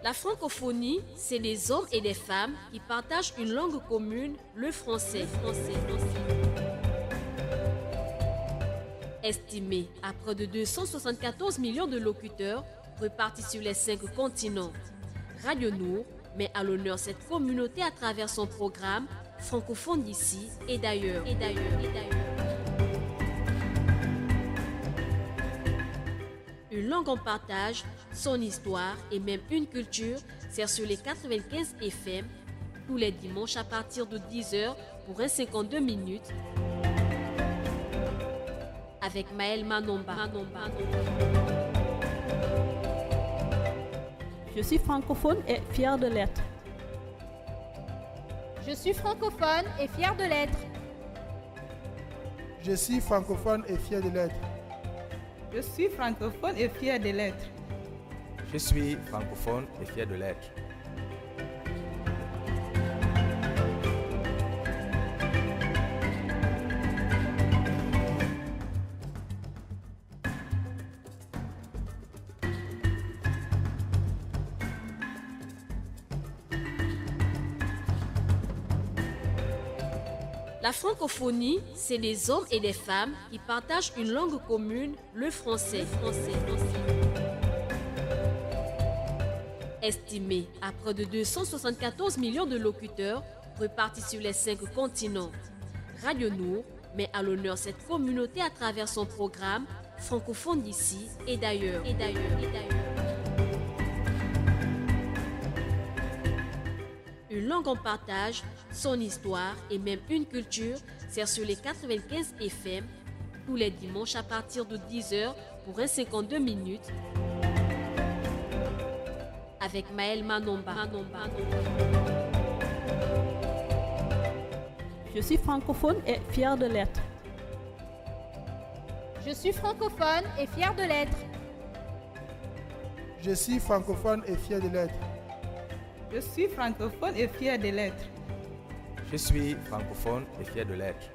La francophonie, c'est des hommes et des femmes qui partagent une langue commune, le français. Estimé à près de 274 millions de locuteurs répartis sur les 5 continents, Radio Nour met à l'honneur cette communauté à travers son programme francophone d'ici et d'ailleurs. Une langue en partage, son histoire et même une culture sert sur les 95 FM tous les dimanches à partir de 10h pour un 52 minutes avec Maël Manomba. Je suis francophone et fière de l'être. Je suis francophone et fière de l'être. Je suis francophone et fier de l'être. Je suis francophone et fier de l'être. Je suis francophone et fier de l'être. La francophonie, c'est des hommes et des femmes qui partagent une langue commune, le français. Estimé à près de 274 millions de locuteurs répartis sur les 5 continents, Radio Nour met à l'honneur cette communauté à travers son programme francophone d'ici et d'ailleurs. Une langue en partage, son histoire et même une culture sert sur les 95 FM tous les dimanches à partir de 10h pour un 52 minutes avec Maël Manomba. Je suis francophone et fière de l'être. Je suis francophone et fière de l'être. Je suis francophone et fier de l'être. Je suis francophone et fier de l'être. Je suis francophone et fier de l'être.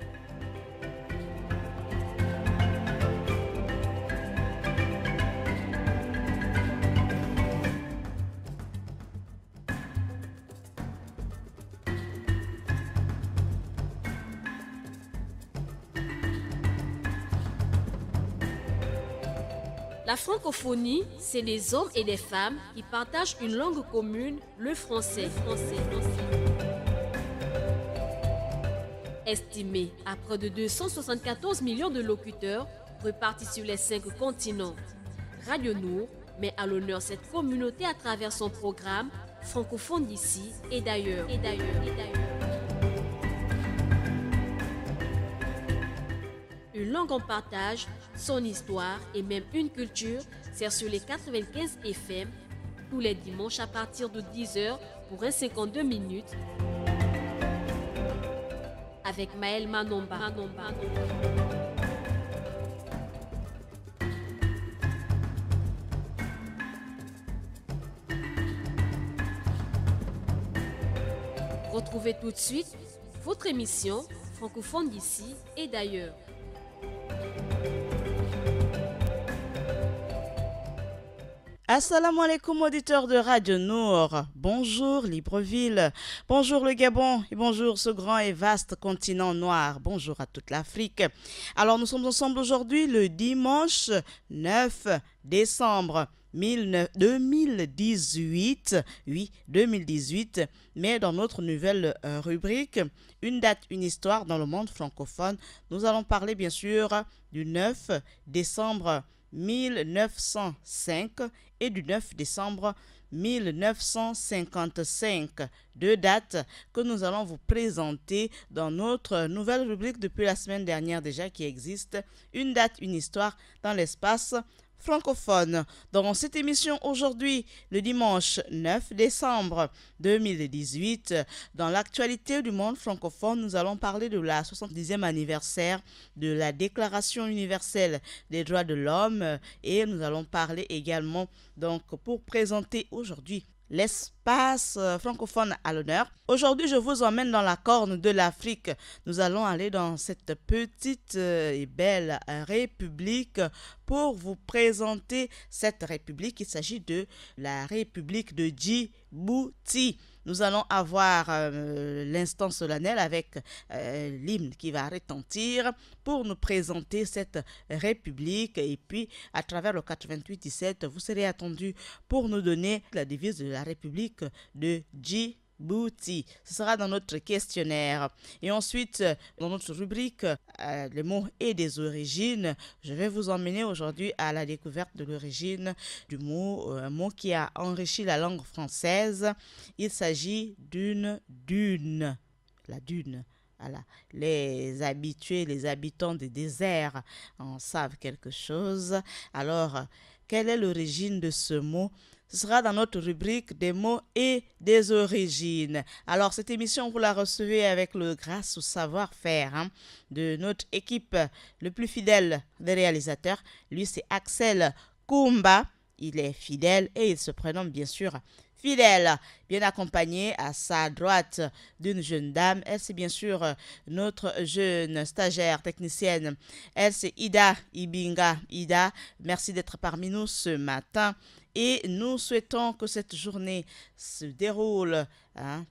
La francophonie, c'est des hommes et des femmes qui partagent une langue commune, le français. Estimé à près de 274 millions de locuteurs répartis sur les 5 continents, Radio Nour met à l'honneur cette communauté à travers son programme francophone d'ici et d'ailleurs. Une langue en partage, son histoire et même une culture sert sur les 95 FM tous les dimanches à partir de 10h pour un 52 minutes avec Maël Manomba. Retrouvez tout de suite votre émission francophone d'ici et d'ailleurs. Assalamu alaikum auditeurs de Radio Nour, bonjour Libreville, bonjour le Gabon et bonjour ce grand et vaste continent noir, bonjour à toute l'Afrique. Alors nous sommes ensemble aujourd'hui le dimanche 9 décembre 2018, oui 2018, mais dans notre nouvelle rubrique, une date, une histoire dans le monde francophone, nous allons parler bien sûr du 9 décembre 1905 et du 9 décembre 1955, deux dates que nous allons vous présenter dans notre nouvelle rubrique depuis la semaine dernière déjà qui existe, une date, une histoire dans l'espace francophone. Dans cette émission aujourd'hui, le dimanche 9 décembre 2018, dans l'actualité du monde francophone, nous allons parler de la 70e anniversaire de la Déclaration universelle des droits de l'homme et nous allons parler également, donc pour présenter aujourd'hui l'espace francophone à l'honneur. Aujourd'hui, je vous emmène dans la corne de l'Afrique. Nous allons aller dans cette petite et belle république pour vous présenter cette république. Il s'agit de la république de Djibouti. Nous allons avoir l'instant solennel avec l'hymne qui va retentir pour nous présenter cette république. Et puis, à travers le 88-17, vous serez attendus pour nous donner la devise de la république de Djibouti. Ce sera dans notre questionnaire. Et ensuite, dans notre rubrique les mots et des origines, je vais vous emmener aujourd'hui à la découverte de l'origine du mot, un mot qui a enrichi la langue française. Il s'agit d'une dune. La dune. Voilà. Les habitués, les habitants des déserts en savent quelque chose. Alors, quelle est l'origine de ce mot? Ce sera dans notre rubrique des mots et des origines. Alors, cette émission, vous la recevez avec le grâce au savoir-faire de notre équipe, le plus fidèle des réalisateurs. Lui, c'est Axel Koumba. Il est fidèle et il se prénomme bien sûr Fidèle, bien accompagné à sa droite d'une jeune dame. Elle, c'est bien sûr notre jeune stagiaire technicienne. Elle, c'est Ida Ibinga. Ida, merci d'être parmi nous ce matin. Et nous souhaitons que cette journée se déroule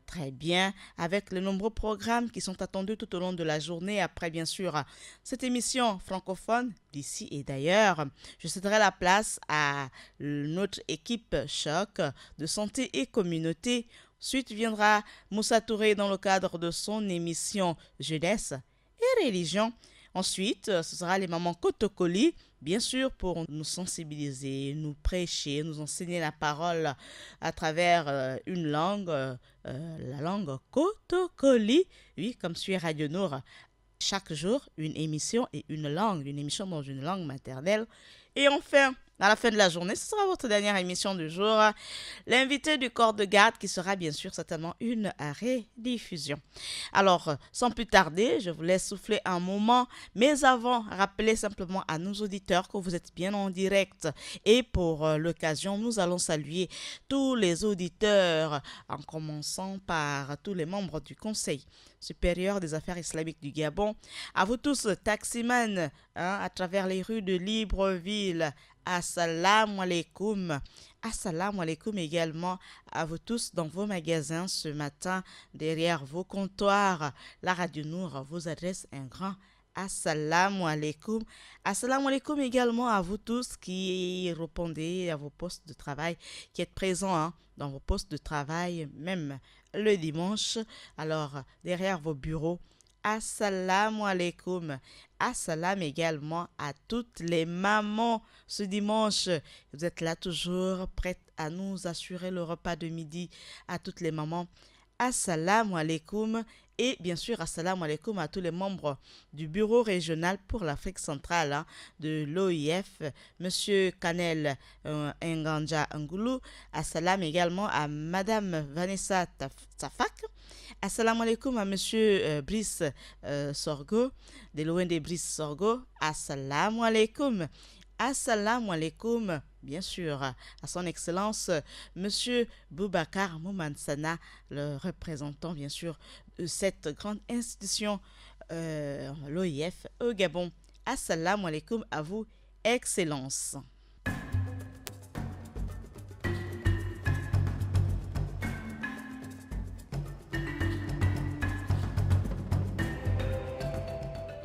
très bien avec les nombreux programmes qui sont attendus tout au long de la journée. Après, bien sûr, cette émission francophone d'ici et d'ailleurs, je céderai la place à notre équipe Choc de santé et communauté. Ensuite viendra Moussa Touré dans le cadre de son émission Jeunesse et religion. Ensuite, ce sera les mamans Kotokoli, bien sûr, pour nous sensibiliser, nous prêcher, nous enseigner la parole à travers une langue, la langue Kotokoli. Oui, comme sur Radio Nour, chaque jour, une émission et une émission dans une langue maternelle. Et enfin, à la fin de la journée, ce sera votre dernière émission du jour, l'invité du corps de garde qui sera bien sûr certainement une rediffusion. Alors, sans plus tarder, je vous laisse souffler un moment, mais avant, rappelez simplement à nos auditeurs que vous êtes bien en direct. Et pour l'occasion, nous allons saluer tous les auditeurs, en commençant par tous les membres du Conseil supérieur des affaires islamiques du Gabon. À vous tous, taximans, à travers les rues de Libreville. Assalamu alaikum. Assalamu alaikum également à vous tous dans vos magasins ce matin, derrière vos comptoirs. La Radio Nour vous adresse un grand assalamu alaikum. Assalamu alaikum également à vous tous qui répondez à vos postes de travail, qui êtes présents dans vos postes de travail, même le dimanche. Alors, derrière vos bureaux, assalamu alaikum. Assalam également à toutes les mamans ce dimanche. Vous êtes là toujours prêtes à nous assurer le repas de midi. À toutes les mamans, assalamu alaikum. Et bien sûr, assalamu alaikum à tous les membres du bureau régional pour l'Afrique centrale de l'OIF, Monsieur Kanel Nganja Ngoulou. Assalam également à Madame Vanessa Tafak. Assalamu alaikum à Monsieur Brice Sorgo, de l'OND Brice Sorgo. Assalamu alaikum. Assalamu alaikum, bien sûr, à son excellence, Monsieur Boubacar Moumansana, le représentant, bien sûr, de cette grande institution, l'OIF au Gabon. Assalamu alaikum à vous, excellence.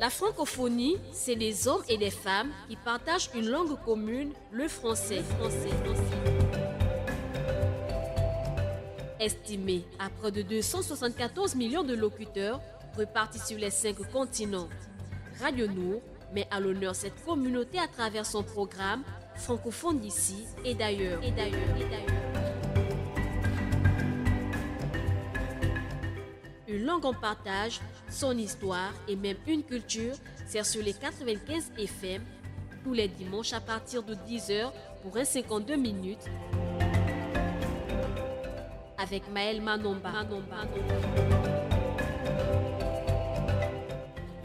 La francophonie, c'est des hommes et des femmes qui partagent une langue commune, le français. Estimé à près de 274 millions de locuteurs repartis sur les 5 continents, Radio Nour met à l'honneur cette communauté à travers son programme francophone d'ici et d'ailleurs. Une langue en partage, son histoire et même une culture, c'est sur les 95 FM tous les dimanches à partir de 10h pour un 52 minutes avec Maël Manomba.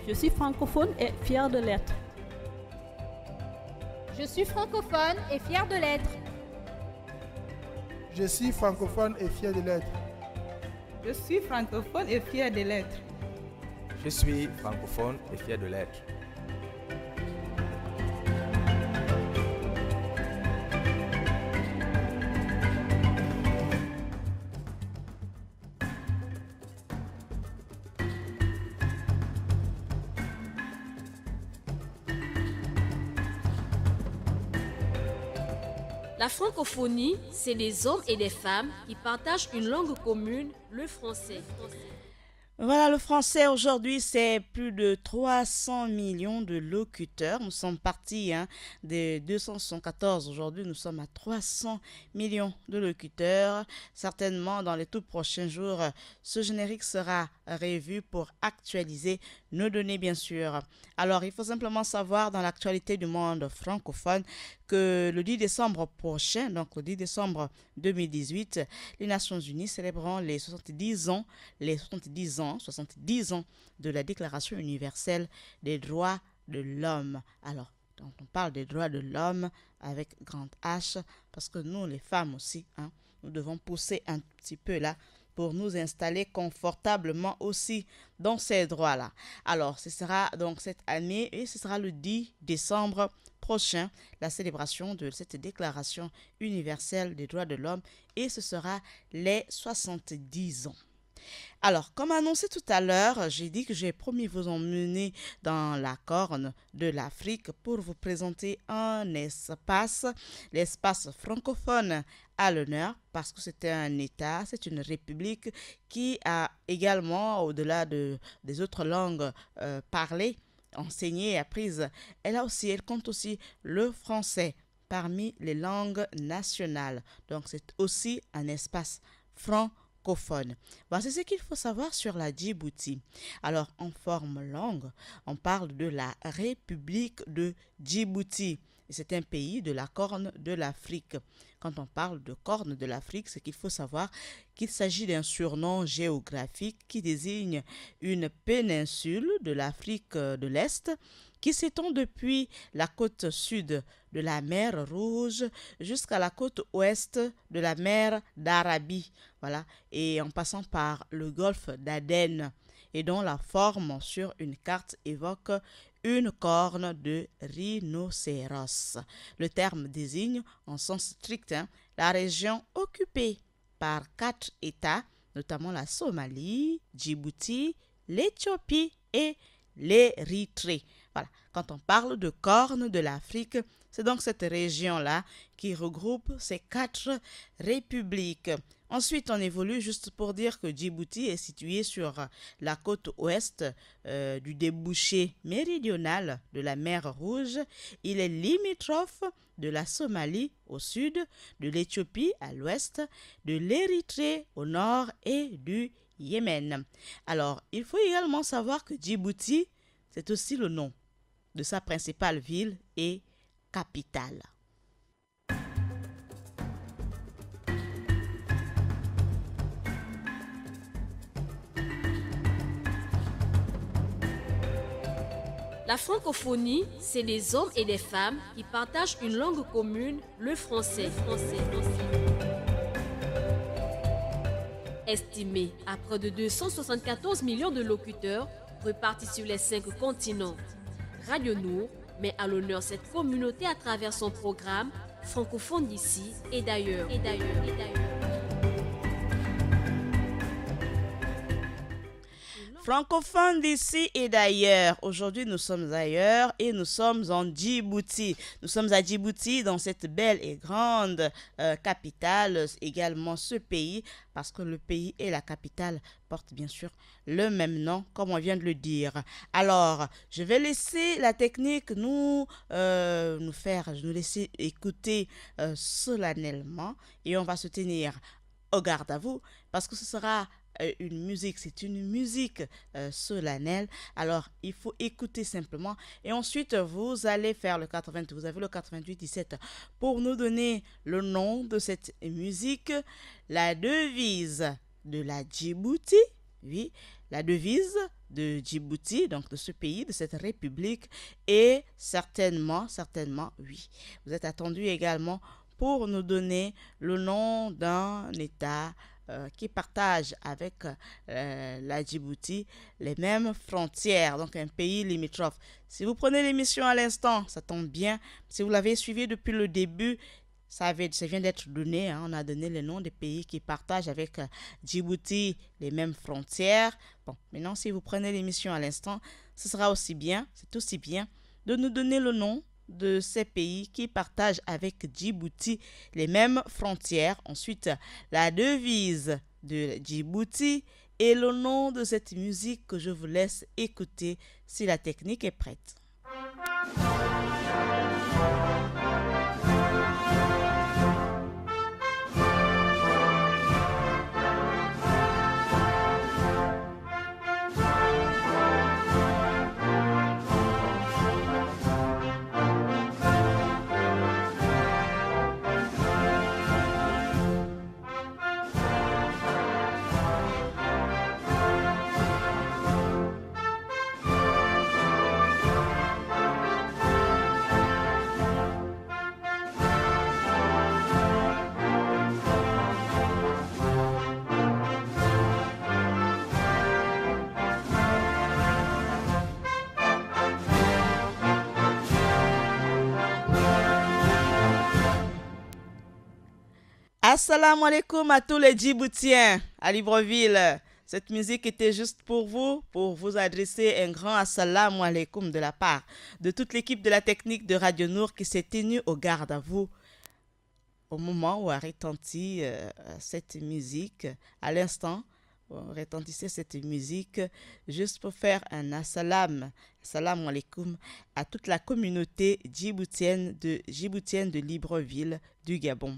Je suis francophone et fière de l'être. Je suis francophone et fière de l'être. Je suis francophone et fier de l'être. Je suis francophone et fier de l'être. Je suis francophone et fier de l'être. La francophonie, c'est des hommes et des femmes qui partagent une langue commune, le français. Voilà, le français aujourd'hui, c'est plus de 300 millions de locuteurs. Nous sommes partis de 274. Aujourd'hui, nous sommes à 300 millions de locuteurs. Certainement, dans les tout prochains jours, ce générique sera revu pour actualiser nos données, bien sûr. Alors, il faut simplement savoir dans l'actualité du monde francophone que le 10 décembre prochain, donc le 10 décembre 2018, les Nations Unies célébreront les 70 ans de la Déclaration universelle des droits de l'homme. Alors, on parle des droits de l'homme avec grand H, parce que nous, les femmes aussi, nous devons pousser un petit peu là pour nous installer confortablement aussi dans ces droits-là. Alors, ce sera donc cette année et ce sera le 10 décembre prochain, la célébration de cette déclaration universelle des droits de l'homme et ce sera les 70 ans. Alors, comme annoncé tout à l'heure, j'ai dit que j'ai promis vous emmener dans la corne de l'Afrique pour vous présenter un espace, l'espace francophone à l'honneur, parce que c'est un État, c'est une république qui a également, au-delà des autres langues parlées, enseignées et apprises, elle compte aussi le français parmi les langues nationales. Donc, c'est aussi un espace francophone. Voici ce qu'il faut savoir sur la Djibouti. Alors, en forme longue, on parle de la République de Djibouti. C'est un pays de la Corne de l'Afrique. Quand on parle de Corne de l'Afrique, c'est qu'il faut savoir qu'il s'agit d'un surnom géographique qui désigne une péninsule de l'Afrique de l'Est qui s'étend depuis la côte sud de la mer Rouge jusqu'à la côte ouest de la mer d'Arabie, voilà, et en passant par le golfe d'Aden, et dont la forme sur une carte évoque une corne de rhinocéros. Le terme désigne, en sens strict, la région occupée par 4 États, notamment la Somalie, Djibouti, l'Éthiopie et l'Érythrée. Voilà. Quand on parle de corne de l'Afrique, c'est donc cette région-là qui regroupe ces 4 républiques. Ensuite, on évolue juste pour dire que Djibouti est situé sur la côte ouest du débouché méridional de la mer Rouge. Il est limitrophe de la Somalie au sud, de l'Éthiopie à l'ouest, de l'Érythrée au nord et du Yémen. Alors, il faut également savoir que Djibouti, c'est aussi le nom de sa principale ville et capitale. La francophonie, c'est des hommes et des femmes qui partagent une langue commune, le français. Estimé à près de 274 millions de locuteurs répartis sur les 5 continents, Radio Nour met à l'honneur cette communauté à travers son programme francophone d'ici et d'ailleurs. Francophone d'ici et d'ailleurs. Aujourd'hui, nous sommes ailleurs et nous sommes en Djibouti. Nous sommes à Djibouti, dans cette belle et grande capitale, également ce pays, parce que le pays et la capitale portent bien sûr le même nom, comme on vient de le dire. Alors, je vais laisser la technique nous laisser écouter solennellement et on va se tenir au garde à vous, parce que ce sera une musique, c'est une musique solennelle. Alors, il faut écouter simplement. Et ensuite, vous allez faire le 88. Vous avez le 88 17 pour nous donner le nom de cette musique. La devise de la Djibouti. Oui, la devise de Djibouti, donc de ce pays, de cette république. Et certainement, oui. Vous êtes attendus également pour nous donner le nom d'un État qui partage avec la Djibouti les mêmes frontières, donc un pays limitrophe. Si vous prenez l'émission à l'instant, ça tombe bien. Si vous l'avez suivi depuis le début, ça vient d'être donné. On a donné les noms des pays qui partagent avec Djibouti les mêmes frontières. Bon, maintenant, si vous prenez l'émission à l'instant, ce sera aussi bien, c'est aussi bien de nous donner le nom de ces pays qui partagent avec Djibouti les mêmes frontières. Ensuite, la devise de Djibouti et le nom de cette musique que je vous laisse écouter si la technique est prête. Assalamu alaikum à tous les Djiboutiens à Libreville. Cette musique était juste pour vous adresser un grand assalamu alaikum de la part de toute l'équipe de la technique de Radio Nour qui s'est tenue au garde à vous au moment où a retenti cette musique. À l'instant, on retentissait cette musique juste pour faire un assalamu alaikum à toute la communauté djiboutienne de Libreville du Gabon.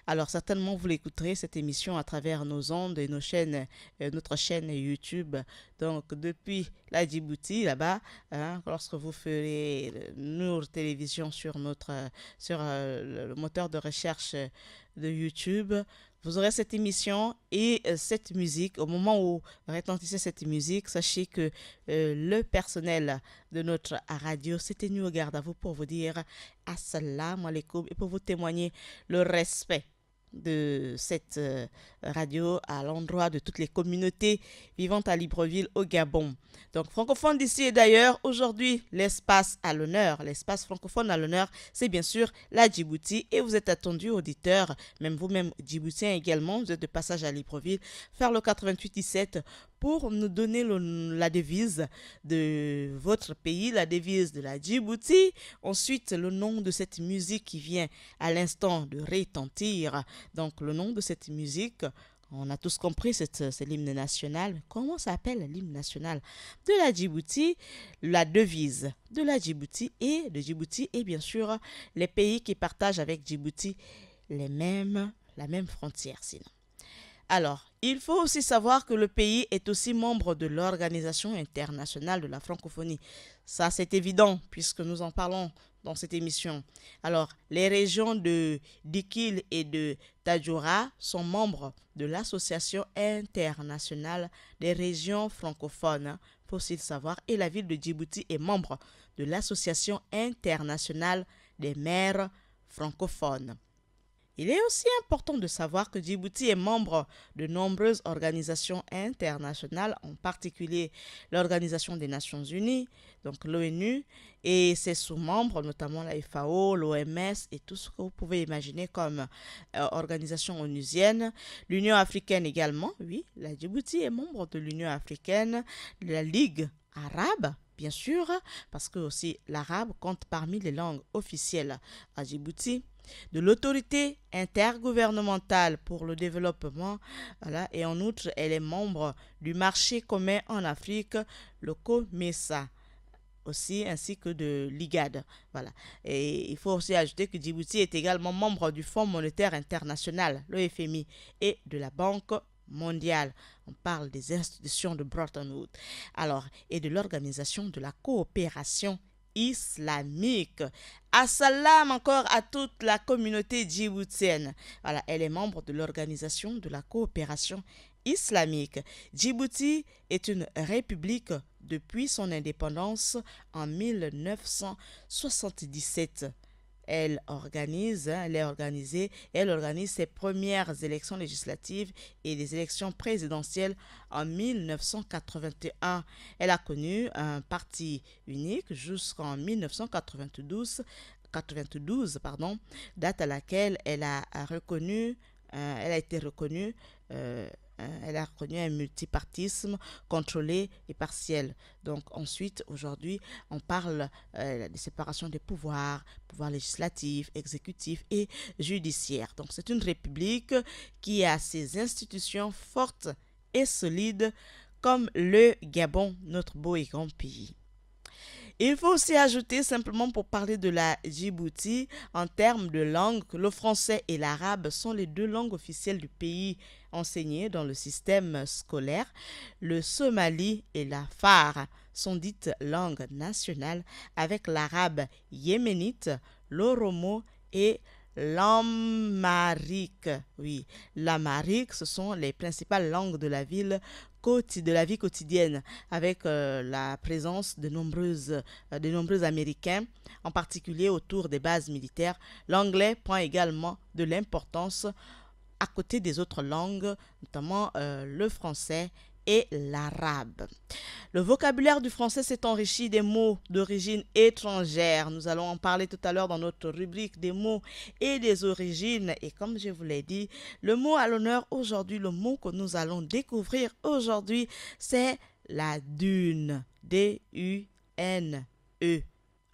Alors certainement vous l'écouterez cette émission à travers nos ondes et nos chaînes, notre chaîne YouTube. Donc depuis la Djibouti là-bas, lorsque vous ferez Nour Télévision sur le moteur de recherche de YouTube, vous aurez cette émission et cette musique. Au moment où retentissait cette musique, sachez que le personnel de notre radio s'est tenu au garde à vous pour vous dire assalamu alaikum et pour vous témoigner le respect de cette radio à l'endroit de toutes les communautés vivantes à Libreville au Gabon. Donc francophone d'ici et d'ailleurs, aujourd'hui l'espace francophone à l'honneur, c'est bien sûr la Djibouti et vous êtes attendus auditeurs, même vous-même Djiboutiens également, vous êtes de passage à Libreville, faire le 88-17 pour nous donner la devise de votre pays, la devise de la Djibouti. Ensuite, le nom de cette musique qui vient à l'instant de retentir. Donc, le nom de cette musique, on a tous compris, c'est l'hymne national. Comment s'appelle l'hymne national de la Djibouti? La devise de la Djibouti et bien sûr les pays qui partagent avec Djibouti la même frontière sinon. Alors, il faut aussi savoir que le pays est aussi membre de l'Organisation internationale de la francophonie. Ça, c'est évident puisque nous en parlons dans cette émission. Alors, les régions de Dikil et de Tadjoura sont membres de l'Association internationale des régions francophones, faut-il savoir, et la ville de Djibouti est membre de l'Association internationale des maires francophones. Il est aussi important de savoir que Djibouti est membre de nombreuses organisations internationales, en particulier l'Organisation des Nations Unies, donc l'ONU, et ses sous-membres, notamment la FAO, l'OMS et tout ce que vous pouvez imaginer comme organisation onusienne. L'Union africaine également, oui, la Djibouti est membre de l'Union africaine, de la Ligue arabe, bien sûr, parce que aussi l'arabe compte parmi les langues officielles à Djibouti, de l'autorité intergouvernementale pour le développement, voilà, et en outre, elle est membre du marché commun en Afrique, le COMESA, aussi, ainsi que de l'IGAD. Voilà. Et il faut aussi ajouter que Djibouti est également membre du Fonds monétaire international, le FMI, et de la Banque mondiale. On parle des institutions de Bretton Woods. Alors, et de l'Organisation de la coopération islamique. Assalam encore à toute la communauté djiboutienne. Voilà, elle est membre de l'Organisation de la coopération islamique. Djibouti est une république depuis son indépendance en 1977. elle organise ses premières élections législatives et des élections présidentielles en 1981. Elle a connu un parti unique jusqu'en 1992, date à laquelle elle a été reconnue elle a reconnu un multipartisme contrôlé et partiel. Donc ensuite, aujourd'hui, on parle de séparation des pouvoirs législatif, exécutif et judiciaire. Donc c'est une république qui a ses institutions fortes et solides comme le Gabon, notre beau et grand pays. Il faut aussi ajouter, simplement pour parler de la Djibouti, en termes de langue, que le français et l'arabe sont les deux langues officielles du pays enseignées dans le système scolaire. Le somali et la far sont dites langues nationales avec l'arabe yéménite, l'oromo et l'amharique. Oui, l'amharique, ce sont les principales langues de la vie quotidienne, avec la présence de nombreux Américains, en particulier autour des bases militaires. L'anglais prend également de l'importance à côté des autres langues, notamment le français et l'arabe. Le vocabulaire du français s'est enrichi des mots d'origine étrangère. Nous allons en parler tout à l'heure dans notre rubrique des mots et des origines. Et comme je vous l'ai dit, le mot à l'honneur aujourd'hui, le mot que nous allons découvrir aujourd'hui, c'est la dune. D-U-N-E.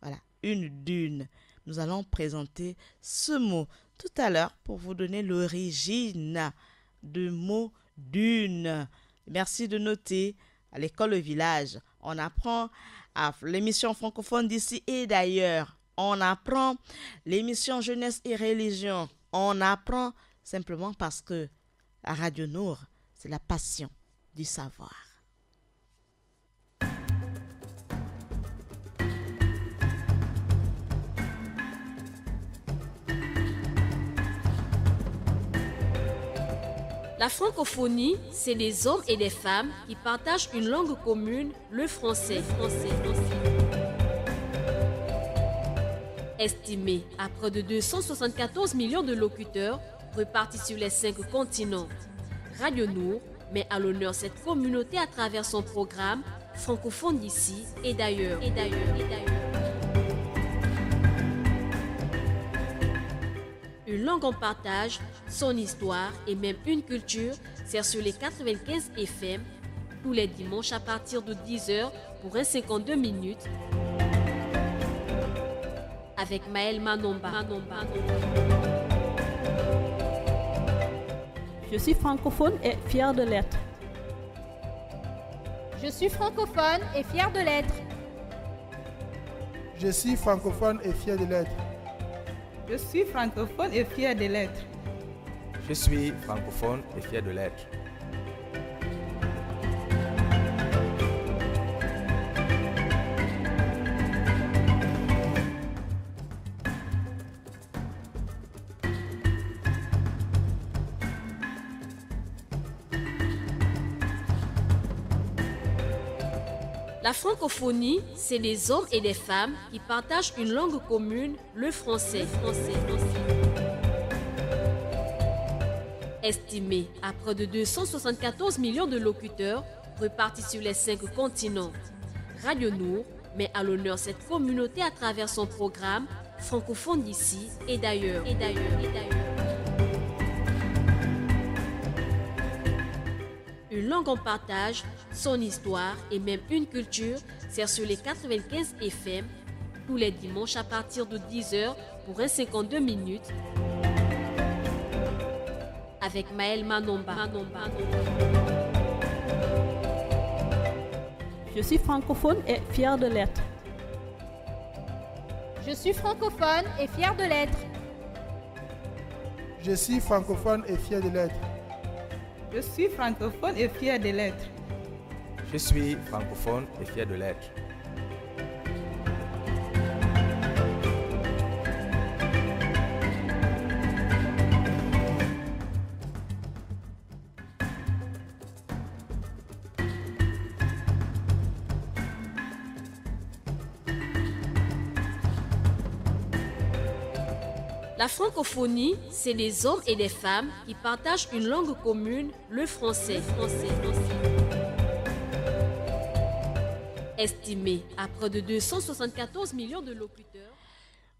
Voilà, une dune. Nous allons présenter ce mot tout à l'heure pour vous donner l'origine du mot dune. Merci de noter à l'école Le Village. On apprend à l'émission francophone d'ici et d'ailleurs. On apprend l'émission Jeunesse et Religion. On apprend simplement parce que à Radio Nour, c'est la passion du savoir. La francophonie, c'est des hommes et des femmes qui partagent une langue commune, le français. Estimé à près de 274 millions de locuteurs répartis sur les 5 continents, Radio Nour met à l'honneur cette communauté à travers son programme francophone d'ici et d'ailleurs. Une langue en partage, son histoire et même une culture, c'est sur les 95 FM tous les dimanches à partir de 10h pour un 52 minutes avec Maël Manomba. Je suis francophone et fière de l'être. Je suis francophone et fière de l'être. Je suis francophone et fier de l'être. Je suis francophone et fier de l'être. Je suis francophone et fier de l'être. La francophonie, c'est des hommes et des femmes qui partagent une langue commune, le français. Estimé à près de 274 millions de locuteurs répartis sur les 5 continents, Radio Nour met à l'honneur cette communauté à travers son programme francophone d'ici et d'ailleurs. Une langue en partage, son histoire et même une culture, c'est sur les 95 FM tous les dimanches à partir de 10h pour un 52 minutes avec Maël Manomba. Je suis francophone et fière de l'être. Je suis francophone et fière de l'être. Je suis francophone et fier de l'être. Je suis francophone et fier de l'être. Je suis francophone et fier de l'être. La francophonie, c'est des hommes et des femmes qui partagent une langue commune, le français. Estimé à près de 274 millions de locuteurs.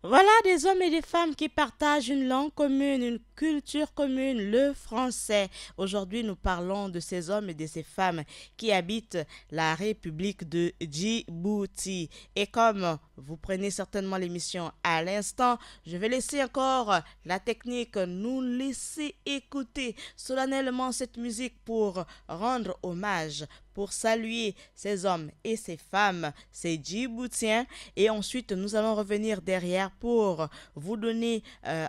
Voilà des hommes et des femmes qui partagent une langue commune, une culture commune, le français. Aujourd'hui, nous parlons de ces hommes et de ces femmes qui habitent la République de Djibouti. Et comme vous prenez certainement l'émission à l'instant, je vais laisser encore la technique nous laisser écouter solennellement cette musique pour rendre hommage, pour saluer ces hommes et ces femmes, ces Djiboutiens. Et ensuite, nous allons revenir derrière pour vous donner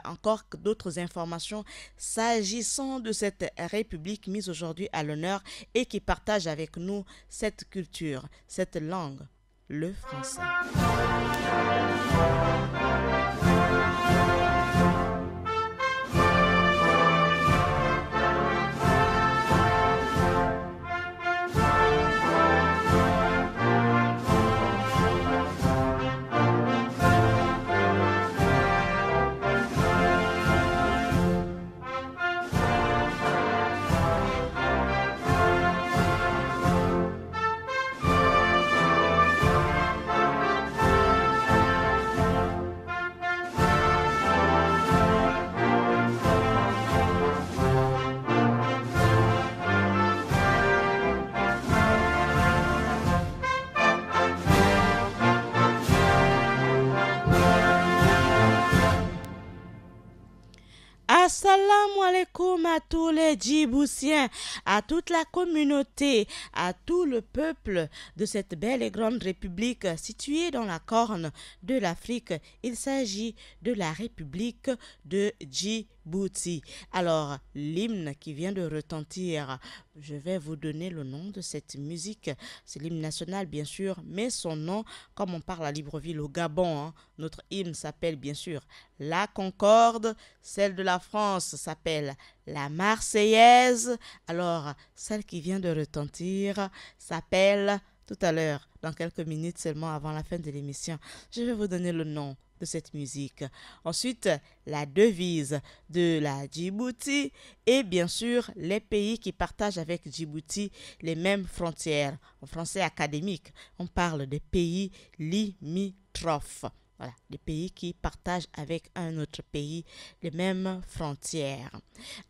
encore d'autres informations s'agissant de cette république mise aujourd'hui à l'honneur et qui partage avec nous cette culture, cette langue, le français. Assalamu alaikum à tous les Djiboutiens, à toute la communauté, à tout le peuple de cette belle et grande république située dans la corne de l'Afrique. Il s'agit de la République de Djibouti. Alors, l'hymne qui vient de retentir, je vais vous donner le nom de cette musique. C'est l'hymne national, bien sûr, mais son nom, comme on parle à Libreville, au Gabon, notre hymne s'appelle bien sûr la Concorde. Celle de la France s'appelle la Marseillaise. Alors, celle qui vient de retentir s'appelle, tout à l'heure, dans quelques minutes seulement avant la fin de l'émission, je vais vous donner le nom de cette musique. Ensuite, la devise de la Djibouti et bien sûr les pays qui partagent avec Djibouti les mêmes frontières. En français académique, on parle des pays limitrophes. Voilà, des pays qui partagent avec un autre pays les mêmes frontières.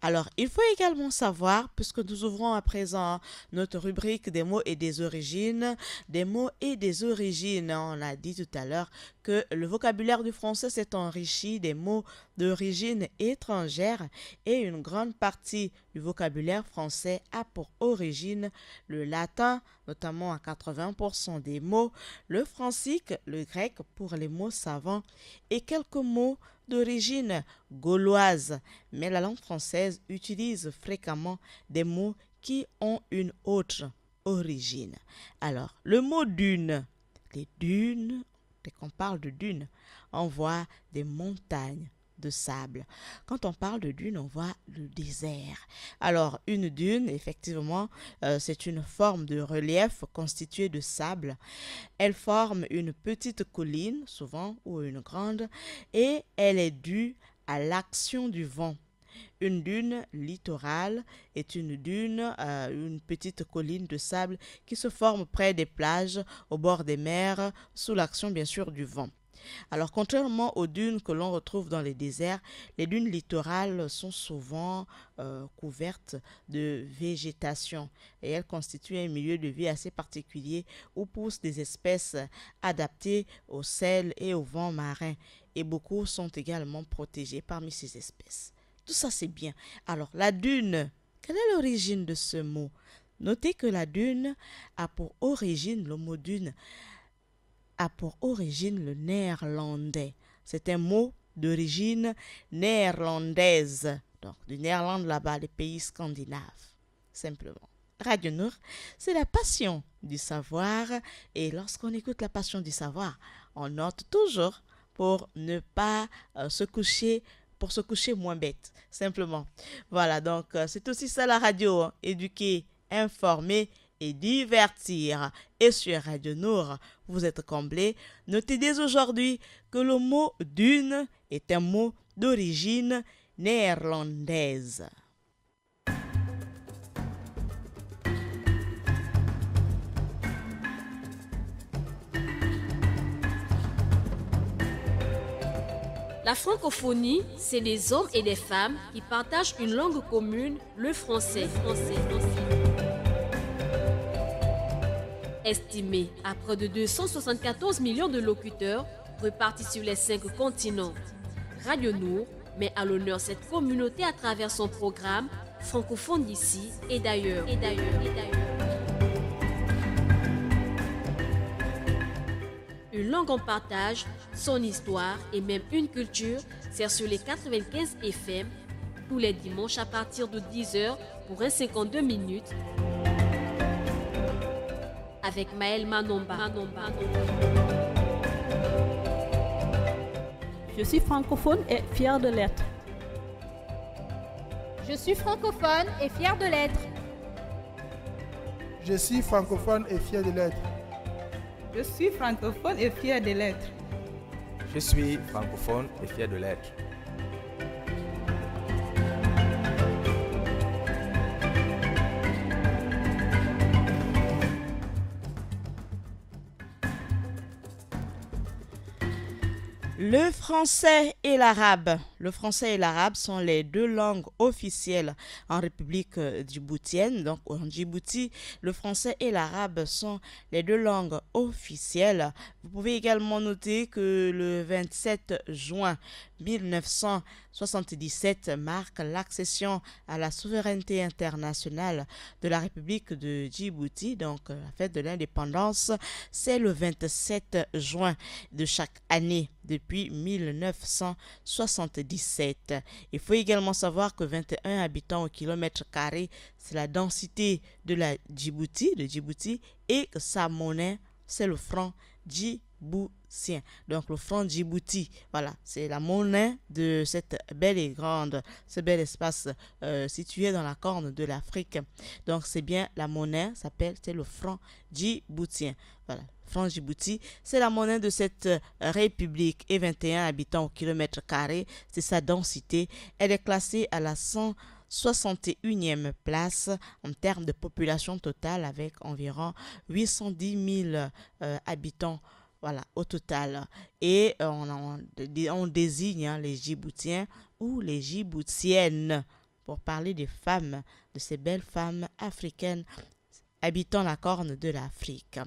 Alors, il faut également savoir, puisque nous ouvrons à présent notre rubrique des mots et des origines, des mots et des origines. On a dit tout à l'heure que le vocabulaire du français s'est enrichi des mots d'origine étrangère et une grande partie du vocabulaire français a pour origine le latin, notamment à 80% des mots, le francique, le grec pour les mots savants et quelques mots d'origine gauloise. Mais la langue française utilise fréquemment des mots qui ont une autre origine. Alors, le mot dune, les dunes, dès qu'on parle de dunes, on voit des montagnes de sable. Quand on parle de dune, on voit le désert. Alors, une dune, effectivement, c'est une forme de relief constituée de sable. Elle forme une petite colline, souvent, ou une grande, et elle est due à l'action du vent. Une dune littorale est une dune, une petite colline de sable qui se forme près des plages, au bord des mers, sous l'action bien sûr du vent. Alors, contrairement aux dunes que l'on retrouve dans les déserts, les dunes littorales sont souvent couvertes de végétation et elles constituent un milieu de vie assez particulier où poussent des espèces adaptées au sel et au vent marin et beaucoup sont également protégées parmi ces espèces. Tout ça, c'est bien. Alors, la dune, quelle est l'origine de ce mot? Notez que la dune a pour origine, le mot dune, a pour origine le néerlandais. C'est un mot d'origine néerlandaise, donc du Néerlande là-bas, les pays scandinaves, simplement. Radio Nour, c'est la passion du savoir et lorsqu'on écoute la passion du savoir, on note toujours pour ne pas se coucher moins bête, simplement. Voilà, donc c'est aussi ça la radio, éduquer, informer et divertir. Et sur Radio Nour, vous êtes comblés. Notez dès aujourd'hui que le mot dune est un mot d'origine néerlandaise. La francophonie, c'est des hommes et des femmes qui partagent une langue commune, le français. Estimé à près de 274 millions de locuteurs répartis sur les 5 continents, Radio Nour met à l'honneur cette communauté à travers son programme francophone d'ici et d'ailleurs. Une langue en partage, son histoire et même une culture sert sur les 95 FM tous les dimanches à partir de 10h pour un 52 minutes avec Maël Manomba. Je suis francophone et fier de l'être. Je suis francophone et fier de l'être. Je suis francophone et fier de l'être. Je suis francophone et fier de l'être. Je suis francophone et fier de l'être. Le français et l'arabe. Le français et l'arabe sont les deux langues officielles en République djiboutienne. Donc en Djibouti, le français et l'arabe sont les deux langues officielles. Vous pouvez également noter que le 27 juin 1977 marque l'accession à la souveraineté internationale de la République de Djibouti. Donc la fête de l'indépendance, c'est le 27 juin de chaque année depuis 1977. Il faut également savoir que 21 habitants au kilomètre carré, c'est la densité de la Djibouti, et que sa monnaie, c'est le franc djiboutien. Donc le franc Djibouti, voilà, c'est la monnaie de cette belle et grande, ce bel espace situé dans la corne de l'Afrique. Donc c'est bien la monnaie, c'est le franc djiboutien. Voilà. Franc Djibouti, c'est la monnaie de cette république et 21 habitants au kilomètre carré, c'est sa densité. Elle est classée à la 161e place en termes de population totale avec environ 810 000 habitants. Voilà, au total. Et on désigne les Djiboutiens ou les Djiboutiennes pour parler des femmes, de ces belles femmes africaines habitant la corne de l'Afrique.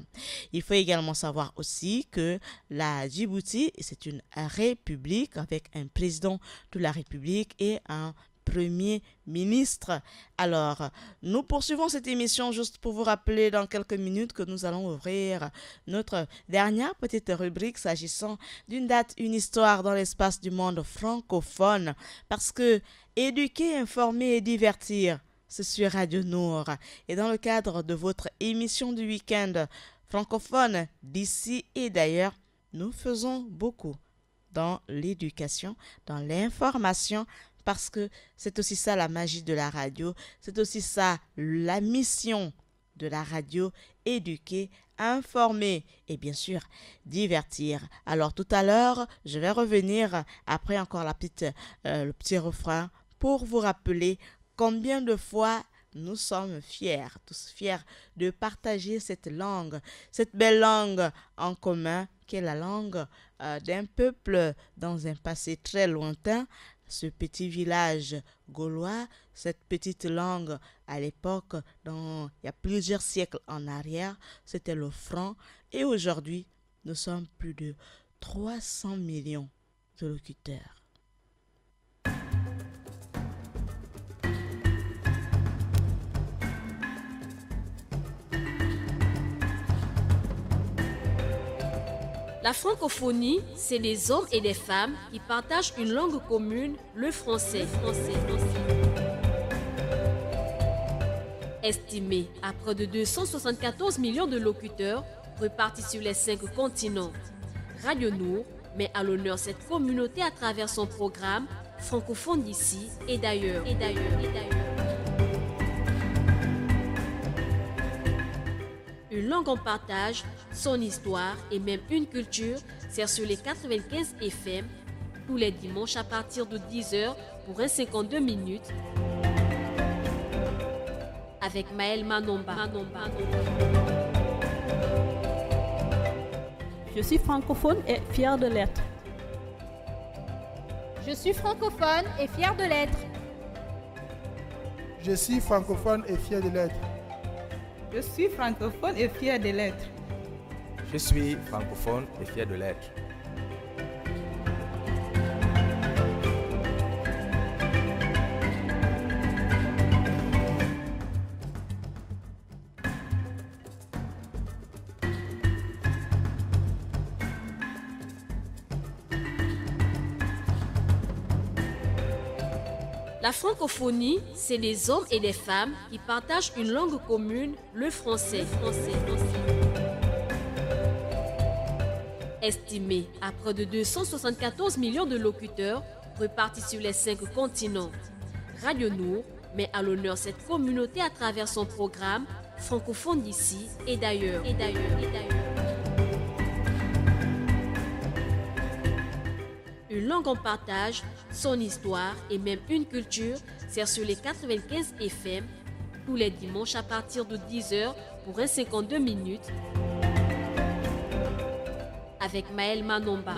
Il faut également savoir aussi que la Djibouti, c'est une république avec un président de la République et un Premier ministre. Alors, nous poursuivons cette émission juste pour vous rappeler dans quelques minutes que nous allons ouvrir notre dernière petite rubrique s'agissant d'une date, une histoire dans l'espace du monde francophone. Parce que éduquer, informer et divertir, c'est sur Radio Nour. Et dans le cadre de votre émission du week-end francophone d'ici et d'ailleurs, nous faisons beaucoup dans l'éducation, dans l'information, parce que c'est aussi ça la magie de la radio, c'est aussi ça la mission de la radio, éduquer, informer et bien sûr divertir. Alors tout à l'heure, je vais revenir après encore le petit refrain pour vous rappeler combien de fois nous sommes fiers, tous fiers de partager cette langue, cette belle langue en commun qui est la langue d'un peuple dans un passé très lointain. Ce petit village gaulois, cette petite langue à l'époque, il y a plusieurs siècles en arrière, c'était le franc. Et aujourd'hui, nous sommes plus de 300 millions de locuteurs. La francophonie, c'est des hommes et des femmes qui partagent une langue commune, le français. Estimé à près de 274 millions de locuteurs répartis sur les 5 continents, Radio Nour met à l'honneur cette communauté à travers son programme francophone d'ici et d'ailleurs. Une langue en partage, son histoire et même une culture sert sur les 95 FM tous les dimanches à partir de 10h pour un 52 minutes avec Maël Manomba. Je suis francophone et fière de l'être. Je suis francophone et fière de l'être. Je suis francophone et fier de l'être. Je suis francophone et fier de l'être. Je suis francophone et fier de l'être. La francophonie, c'est des hommes et des femmes qui partagent une langue commune, le français. Estimé à près de 274 millions de locuteurs répartis sur les 5 continents, Radio Nour met à l'honneur cette communauté à travers son programme francophone d'ici et d'ailleurs. Une langue en partage, son histoire et même une culture, c'est sur les 95 FM tous les dimanches à partir de 10h pour un 52 minutes avec Maël Manomba.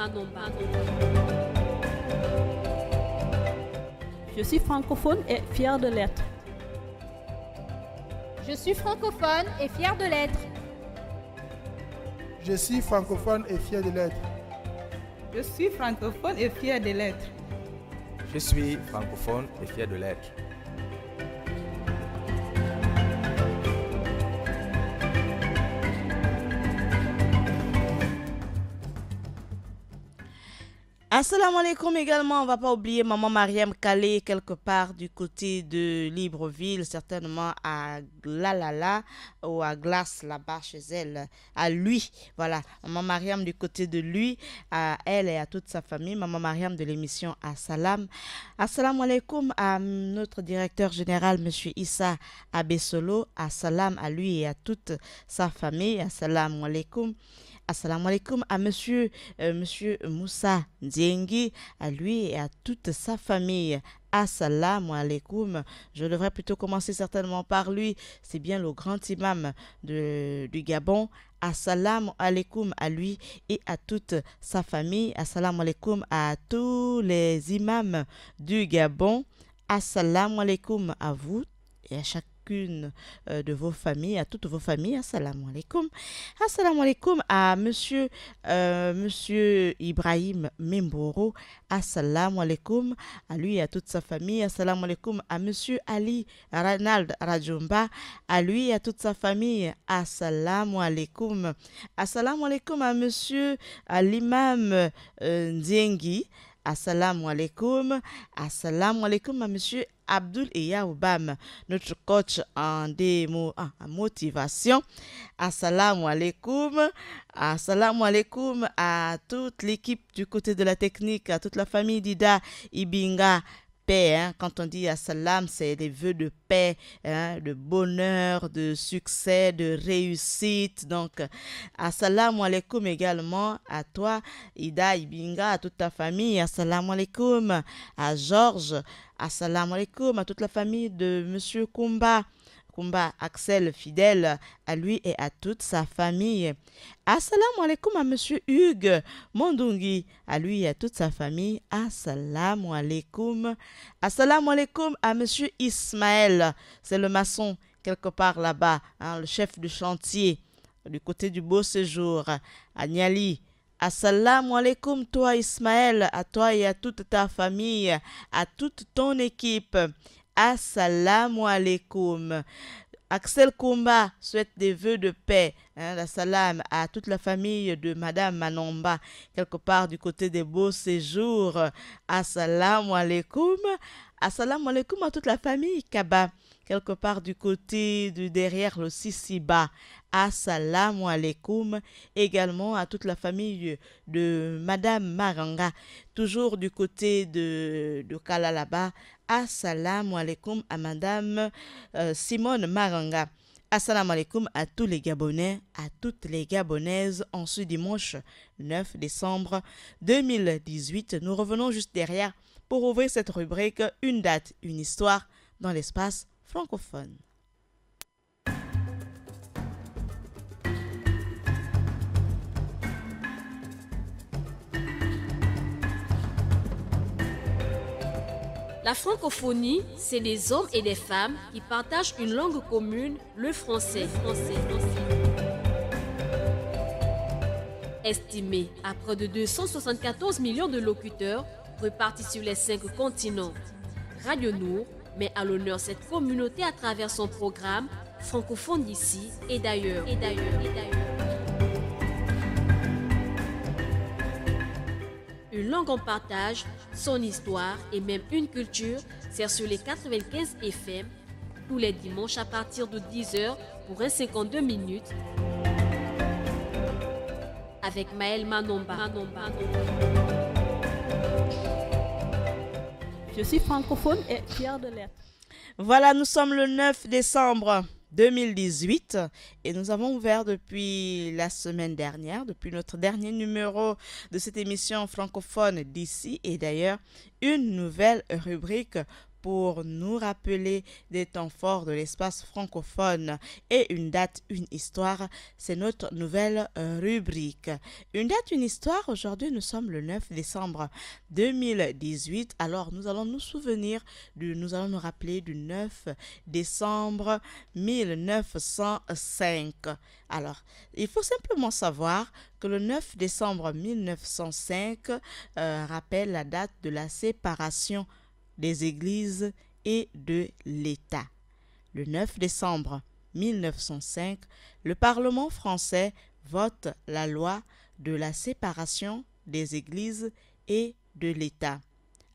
Je suis francophone et fière de l'être. Je suis francophone et fière de l'être. Je suis francophone et fier de l'être. Je suis francophone et fier de l'être. Je suis francophone et fier de l'être. Assalamu alaikum également, on va pas oublier maman Mariam Calé quelque part du côté de Libreville, certainement à Glalala ou à Glace là-bas chez elle, à lui. Voilà, maman Mariam du côté de lui, à elle et à toute sa famille, maman Mariam de l'émission Assalam. Assalamu alaikum à notre directeur général monsieur Issa Abessolo, Assalam à lui et à toute sa famille. Assalamu alaikum. Assalamu alaikum à monsieur Moussa Ndiengi, à lui et à toute sa famille. Assalamu alaikum. Je devrais plutôt commencer certainement par lui. C'est bien le grand imam du Gabon. Assalamu alaikum à lui et à toute sa famille. Assalamu alaikum à tous les imams du Gabon. Assalamu alaikum à vous et à chacune de vos familles, à toutes vos familles. Assalamu alaikum. Assalamu alaikum à monsieur Ibrahim Memboro. Assalamu alaikum à lui et à toute sa famille. Assalamu alaikum à monsieur Ali Ranald Rajumba, à lui et à toute sa famille. Assalamu alaikum. Assalamu alaikum à monsieur l'imam Ndiengi. Assalamu alaikum. Assalamu alaikum à monsieur Abdul Yaoubam, notre coach en motivation. Assalamu alaikum. Assalamu alaikum à toute l'équipe du côté de la technique, à toute la famille d'Ida Ibinga. Paix, hein. Quand on dit assalam, c'est des vœux de paix, hein, de bonheur, de succès, de réussite. Donc, assalamu alaikum également à toi, Ida Ibinga, à toute ta famille. Assalamu alaikum à Georges. Assalamu alaikum à toute la famille de Monsieur Kumba Axel fidèle, à lui et à toute sa famille. Assalamu alaikum à monsieur Hugues Mondungi, à lui et à toute sa famille. Assalamu alaikum. Assalamu alaikum à monsieur Ismaël, c'est le maçon quelque part là-bas, hein, le chef du chantier du côté du Beau Séjour, à Niali. Assalamu alaikum toi Ismaël, à toi et à toute ta famille, à toute ton équipe. Assalamu alaikum. Axel Kumba souhaite des vœux de paix. La salam à toute la famille de Madame Manomba, quelque part du côté des Beaux Séjours. Assalamu alaikum. Assalamu alaikum à toute la famille Kaba, quelque part du côté de derrière le Sisiba. Assalamu alaikum également à toute la famille de Madame Maranga, toujours du côté de Kalalaba. Assalamu alaikum à Madame Simone Maranga. Assalamu alaikum à tous les Gabonais, à toutes les Gabonaises. En ce dimanche 9 décembre 2018, nous revenons juste derrière pour ouvrir cette rubrique Une date, une histoire dans l'espace francophone. La francophonie, c'est des hommes et des femmes qui partagent une langue commune, le français. Estimé à près de 274 millions de locuteurs répartis sur les 5 continents, Radio Nour met à l'honneur cette communauté à travers son programme francophone d'ici et d'ailleurs. Une langue en partage, son histoire et même une culture, c'est sur les 95 FM, tous les dimanches à partir de 10h pour un 52 minutes, avec Maël Manomba. Je suis francophone et fière de l'être. Voilà, nous sommes le 9 décembre 2018 et nous avons ouvert depuis la semaine dernière, depuis notre dernier numéro de cette émission francophone d'ici et d'ailleurs, une nouvelle rubrique pour nous rappeler des temps forts de l'espace francophone et une date, une histoire, c'est notre nouvelle rubrique. Une date, une histoire, aujourd'hui nous sommes le 9 décembre 2018, alors nous allons nous rappeler du 9 décembre 1905. Alors, il faut simplement savoir que le 9 décembre 1905 rappelle la date de la séparation des églises et de l'État. Le 9 décembre 1905, le Parlement français vote la loi de la séparation des églises et de l'État.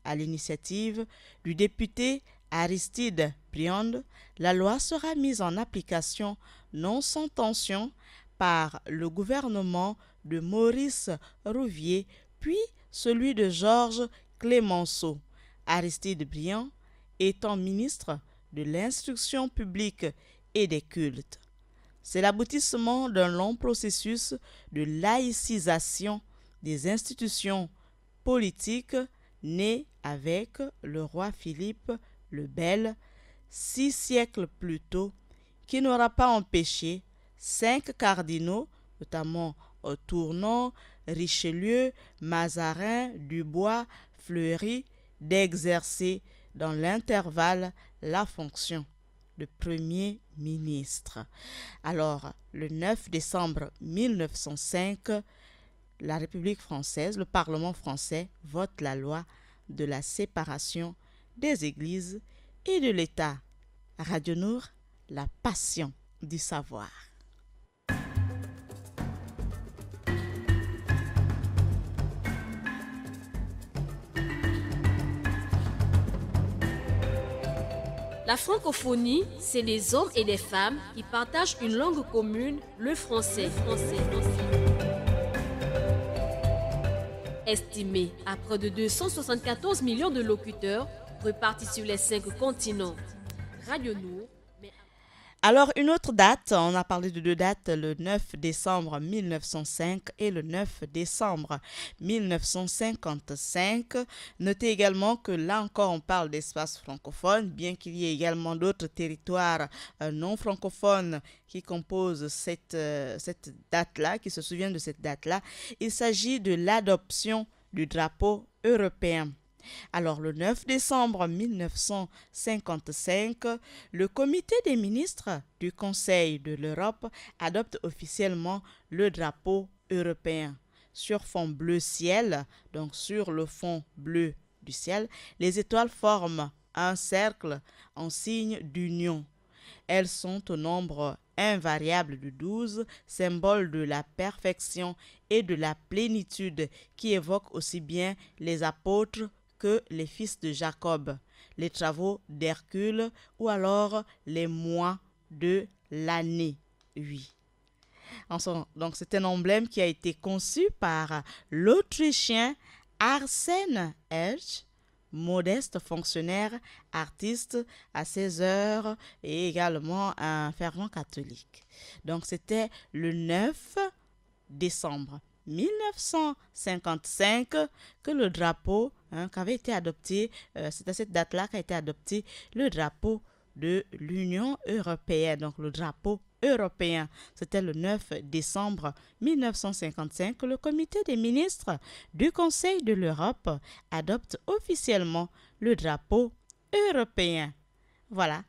À l'initiative du député Aristide Briand, la loi sera mise en application non sans tension par le gouvernement de Maurice Rouvier, puis celui de Georges Clemenceau. Aristide Briand étant ministre de l'Instruction publique et des cultes. C'est l'aboutissement d'un long processus de laïcisation des institutions politiques né avec le roi Philippe le Bel 6 siècles plus tôt, qui n'aura pas empêché 5 cardinaux, notamment Tournon, Richelieu, Mazarin, Dubois, Fleury, d'exercer dans l'intervalle la fonction de Premier ministre. Alors, le 9 décembre 1905, la République française, le Parlement français, vote la loi de la séparation des églises et de l'État. Radio Nour, la passion du savoir. La francophonie, c'est des hommes et des femmes qui partagent une langue commune, le français. Estimé à près de 274 millions de locuteurs répartis sur les 5 continents. Radio Nour. Alors, une autre date, on a parlé de 2 dates, le 9 décembre 1905 et le 9 décembre 1955. Notez également que là encore, on parle d'espace francophone, bien qu'il y ait également d'autres territoires non francophones qui composent cette date-là, qui se souviennent de cette date-là. Il s'agit de l'adoption du drapeau européen. Alors, le 9 décembre 1955, le comité des ministres du Conseil de l'Europe adopte officiellement le drapeau européen. Sur fond bleu ciel, donc sur le fond bleu du ciel, les étoiles forment un cercle en signe d'union. Elles sont au nombre invariable de 12, symbole de la perfection et de la plénitude qui évoque aussi bien les apôtres que les fils de Jacob, les travaux d'Hercule ou alors les mois de l'année. Oui. Donc c'est un emblème qui a été conçu par l'Autrichien Arsène Hertz modeste fonctionnaire, artiste à 16 heures et également un fervent catholique. Donc c'était le 9 décembre 1955 que le drapeau qu'avait été adopté, c'est à cette date-là qu'a été adopté le drapeau de l'Union européenne, donc le drapeau européen. C'était le 9 décembre 1955 que le comité des ministres du Conseil de l'Europe adopte officiellement le drapeau européen. Voilà.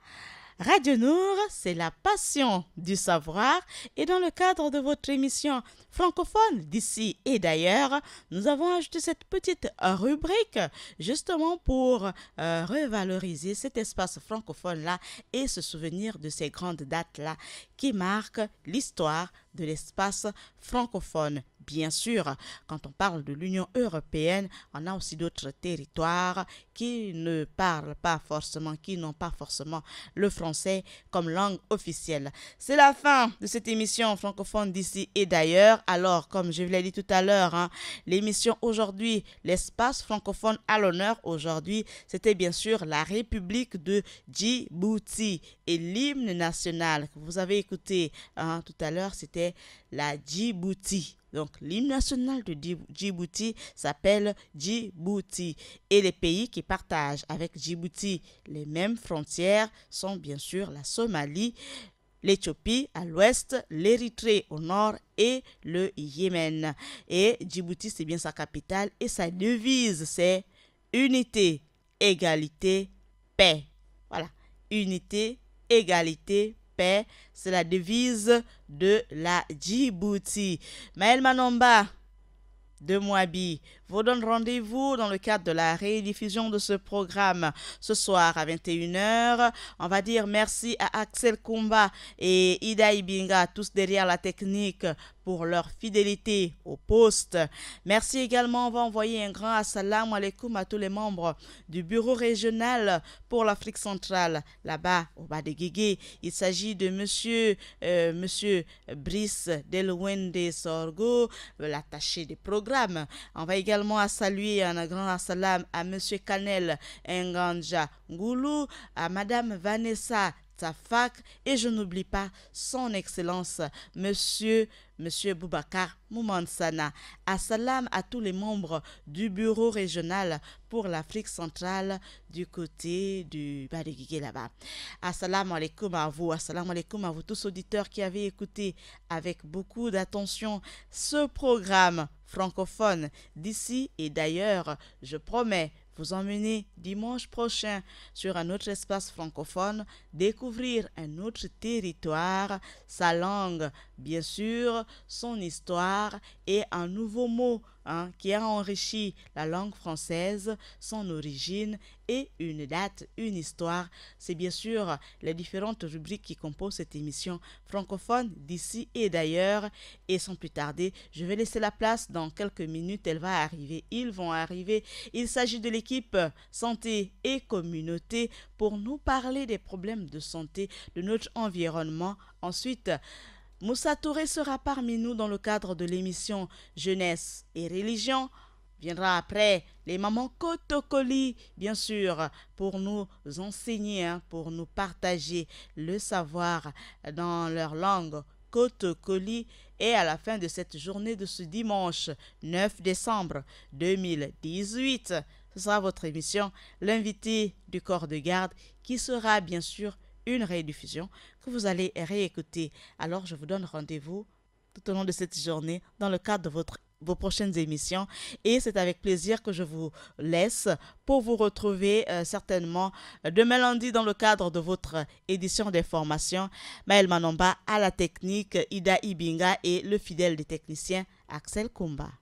Radio Nour, c'est la passion du savoir et dans le cadre de votre émission francophone d'ici et d'ailleurs, nous avons ajouté cette petite rubrique justement pour revaloriser cet espace francophone-là et se souvenir de ces grandes dates-là qui marquent l'histoire de l'espace francophone. Bien sûr, quand on parle de l'Union européenne, on a aussi d'autres territoires qui ne parlent pas forcément, qui n'ont pas forcément le français comme langue officielle. C'est la fin de cette émission francophone d'ici et d'ailleurs. Alors, comme je vous l'ai dit tout à l'heure, l'émission aujourd'hui, l'espace francophone à l'honneur aujourd'hui, c'était bien sûr la République de Djibouti et l'hymne national que vous avez écouté tout à l'heure, c'était la Djibouti. Donc, l'hymne national de Djibouti s'appelle Djibouti. Et les pays qui partagent avec Djibouti les mêmes frontières sont bien sûr la Somalie, l'Éthiopie à l'ouest, l'Érythrée au nord et le Yémen. Et Djibouti, c'est bien sa capitale et sa devise, c'est unité, égalité, paix. Voilà, unité, égalité, paix, c'est la devise de la Djibouti. Maël Manomba de Moabi vous donne rendez-vous dans le cadre de la rediffusion de ce programme ce soir à 21h. On va dire merci à Axel Kumba et Ida Ibinga, tous derrière la technique, pour leur fidélité au poste. Merci également, on va envoyer un grand assalamu alaikum à tous les membres du bureau régional pour l'Afrique centrale, là-bas au bas de Guégué. Il s'agit de monsieur Brice Delwende Sorgo, l'attaché des programmes. On va également saluer un grand assalam à monsieur Kanel Nganja Ngoulou, à madame Vanessa Tafak et je n'oublie pas son excellence monsieur Boubacar Moumansana. Assalam à tous les membres du bureau régional pour l'Afrique centrale du côté du Badiguigé là-bas. Assalamu alaikum à vous tous auditeurs qui avez écouté avec beaucoup d'attention ce programme francophone d'ici et d'ailleurs. Je promets vous emmener dimanche prochain sur un autre espace francophone, découvrir un autre territoire, sa langue, bien sûr, son histoire et un nouveau mot qui a enrichi la langue française, son origine et une date, une histoire. C'est bien sûr les différentes rubriques qui composent cette émission francophone d'ici et d'ailleurs. Et sans plus tarder, je vais laisser la place dans quelques minutes. Elle va arriver, ils vont arriver. Il s'agit de l'équipe santé et communauté pour nous parler des problèmes de santé de notre environnement. Ensuite, Moussa Touré sera parmi nous dans le cadre de l'émission Jeunesse et Religion. Viendra après les mamans Kotokoli, bien sûr, pour nous enseigner, pour nous partager le savoir dans leur langue Kotokoli. Et à la fin de cette journée de ce dimanche 9 décembre 2018, ce sera votre émission, l'invité du corps de garde, qui sera bien sûr une rediffusion que vous allez réécouter. Alors, je vous donne rendez-vous tout au long de cette journée dans le cadre de vos prochaines émissions. Et c'est avec plaisir que je vous laisse pour vous retrouver certainement demain lundi dans le cadre de votre édition d'information. Maël Manomba à la technique, Ida Ibinga et le fidèle des techniciens Axel Kumba.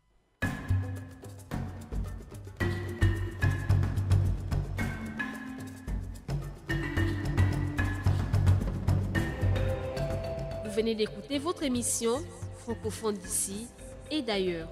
Vous venez d'écouter votre émission francophone d'ici et d'ailleurs.